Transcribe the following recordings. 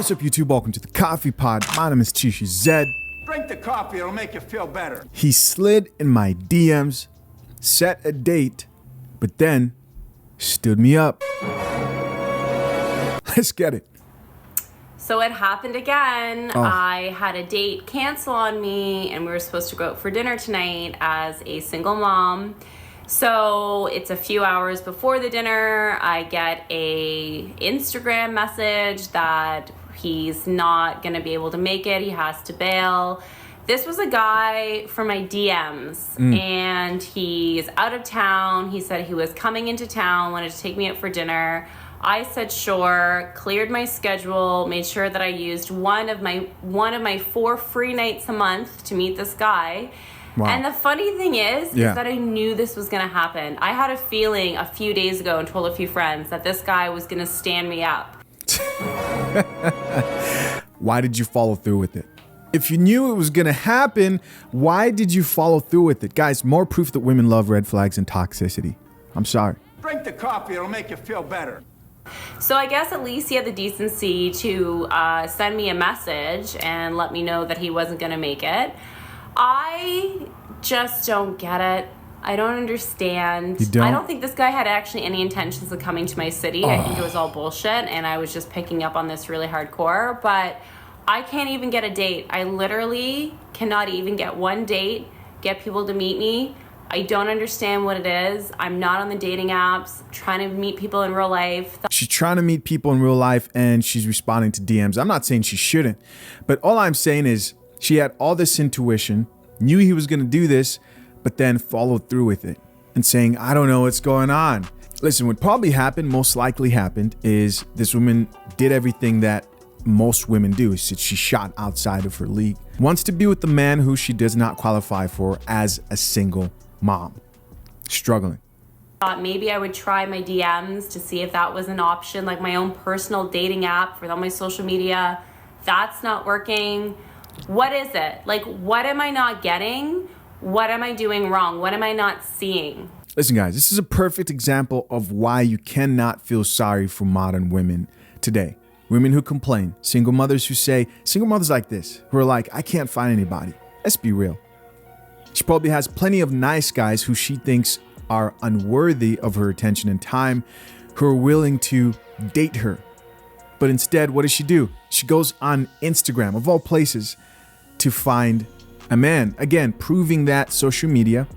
What's up, YouTube? Welcome to the Coffee Pod. My name is Chishi Zed. Drink the coffee, it'll make you feel better. He slid in my DMs, set a date, but then stood me up. Let's get it. So it happened again. I had a date cancel on me and we were supposed to go out for dinner tonight as a single mom. So it's a few hours before the dinner. I get a Instagram message that he's not gonna be able to make it. He has to bail. This was a guy from my DMs and he's out of town. He said he was coming into town, wanted to take me out for dinner. I said sure, cleared my schedule, made sure that I used one of my 4 free nights a month to meet this guy. Wow. And the funny thing is that I knew this was gonna happen. I had a feeling a few days ago and told a few friends that this guy was gonna stand me up. Why did you follow through with it? If you knew it was gonna happen, why did you follow through with it? Guys, more proof that women love red flags and toxicity. I'm sorry. Drink the coffee, it'll make you feel better. So I guess at least he had the decency to send me a message and let me know that he wasn't gonna make it. I just don't get it. I don't understand. You don't? I don't think this guy had actually any intentions of coming to my city. I think it was all bullshit and I was just picking up on this really hardcore, but I can't even get a date. I literally cannot even get one date, get people to meet me. I don't understand what it is. I'm not on the dating apps, trying to meet people in real life. She's trying to meet people in real life and she's responding to DMs. I'm not saying she shouldn't, but all I'm saying is she had all this intuition, knew he was gonna do this, but then followed through with it and saying, I don't know what's going on. Listen, what probably happened, most likely happened, is this woman did everything that most women do. She shot outside of her league. Wants to be with the man who she does not qualify for as a single mom. Struggling. Thought maybe I would try my DMs to see if that was an option, like my own personal dating app for all my social media. That's not working. What is it? Like, what am I not getting? What am I doing wrong? What am I not seeing? Listen, guys, this is a perfect example of why you cannot feel sorry for modern women today. Women who complain, single mothers who say, single mothers like this, who are like, I can't find anybody. Let's be real. She probably has plenty of nice guys who she thinks are unworthy of her attention and time, who are willing to date her. But instead, what does she do? She goes on Instagram, of all places, to find a man. Again, proving that social media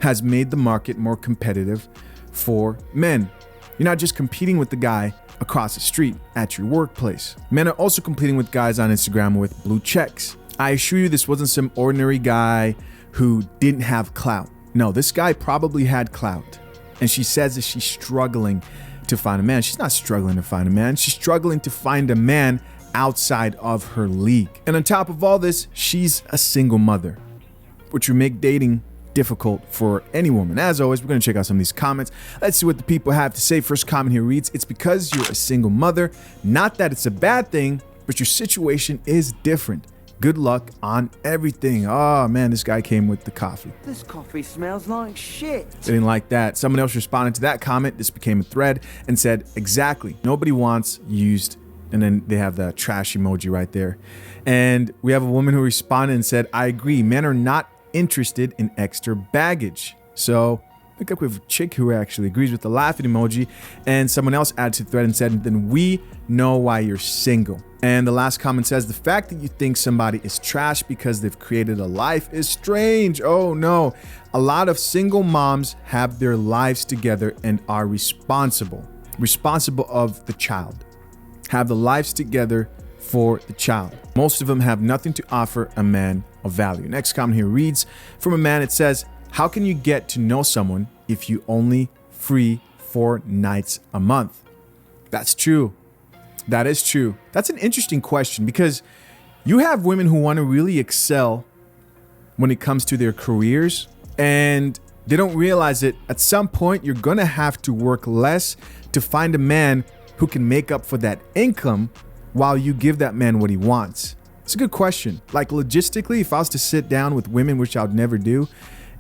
has made the market more competitive for men. You're not just competing with the guy across the street at your workplace. Men are also competing with guys on Instagram with blue checks. I assure you this wasn't some ordinary guy who didn't have clout. No, this guy probably had clout. And she says that she's struggling to find a man. She's not struggling to find a man. She's struggling to find a man outside of her league. And on top of all this, she's a single mother, which would make dating difficult for any woman. As always, we're going to check out some of these comments. Let's see what the people have to say. First comment here reads, it's because you're a single mother. Not that it's a bad thing, but your situation is different. Good luck on everything. Oh man, this guy came with the coffee. This coffee smells like shit. They didn't like that. Someone else responded to that comment. This became a thread and said, exactly. Nobody wants used. And then they have the trash emoji right there. And we have a woman who responded and said, I agree. Men are not interested in extra baggage. So pick up with a chick who actually agrees with the laughing emoji. And someone else added to the thread and said, then we know why you're single. And the last comment says, the fact that you think somebody is trash because they've created a life is strange. Oh no. A lot of single moms have their lives together and are responsible of the child. Have the lives together for the child. Most of them have nothing to offer a man of value. Next comment here reads, from a man, it says, how can you get to know someone if you only free 4 nights a month? That's true. That is true. That's an interesting question because you have women who want to really excel when it comes to their careers and they don't realize that at some point you're going to have to work less to find a man who can make up for that income while you give that man what he wants. It's a good question. Like logistically, if I was to sit down with women, which I would never do,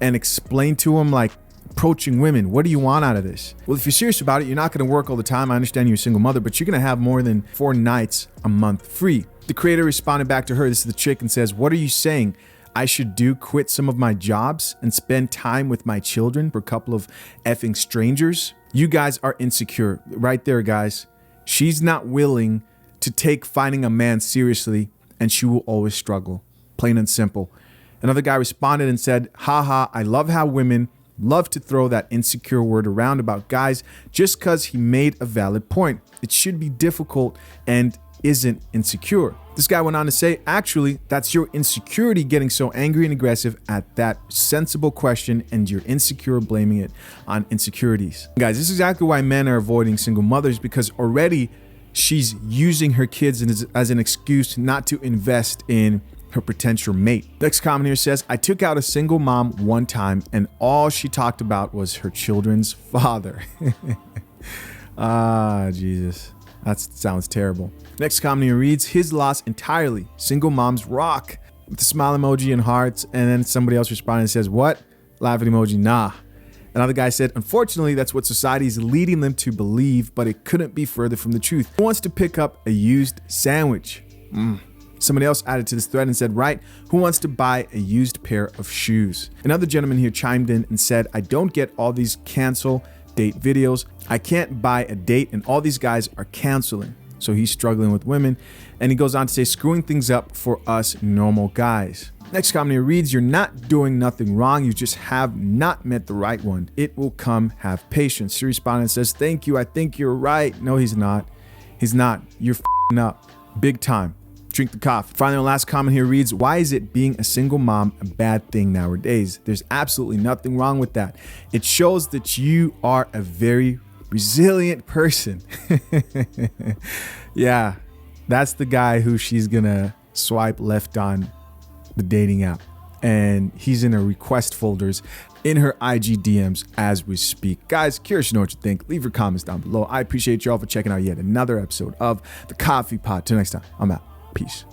and explain to them like approaching women. What do you want out of this? Well, if you're serious about it, you're not going to work all the time. I understand you're a single mother, but you're going to have more than 4 nights a month free. The creator responded back to her, this is the chick, and says, what are you saying? I should quit some of my jobs and spend time with my children for a couple of effing strangers? You guys are insecure. Right there, guys. She's not willing to take finding a man seriously, and she will always struggle. Plain and simple. Another guy responded and said, haha, I love how women love to throw that insecure word around about guys just because he made a valid point. It should be difficult and isn't insecure. This guy went on to say, actually, that's your insecurity getting so angry and aggressive at that sensible question, and you're insecure blaming it on insecurities. Guys, this is exactly why men are avoiding single mothers, because already she's using her kids as an excuse not to invest in her potential mate. Next comment here says, I took out a single mom one time and all she talked about was her children's father. Ah, Jesus. That sounds terrible. Next comment here reads, his loss entirely. Single moms rock. With the smile emoji and hearts. And then somebody else responded and says, what? Laughing emoji, nah. Another guy said, unfortunately, that's what society is leading them to believe, but it couldn't be further from the truth. Who wants to pick up a used sandwich? Somebody else added to this thread and said, right, who wants to buy a used pair of shoes? Another gentleman here chimed in and said, I don't get all these cancel date videos. I can't buy a date and all these guys are canceling. So he's struggling with women. And he goes on to say, screwing things up for us normal guys. Next comment here reads, you're not doing nothing wrong. You just have not met the right one. It will come. Have patience. He responded and says, thank you. I think you're right. No, he's not. He's not. You're f***ing up. Big time. Drink the coffee. Finally, the last comment here reads, why is it being a single mom a bad thing nowadays? There's absolutely nothing wrong with that. It shows that you are a very resilient person. Yeah, that's the guy who she's gonna swipe left on the dating app. And he's in her request folders in her IG DMs as we speak. Guys, curious to know what you think. Leave your comments down below. I appreciate you all for checking out yet another episode of The Coffee Pot. Till next time, I'm out. Peace.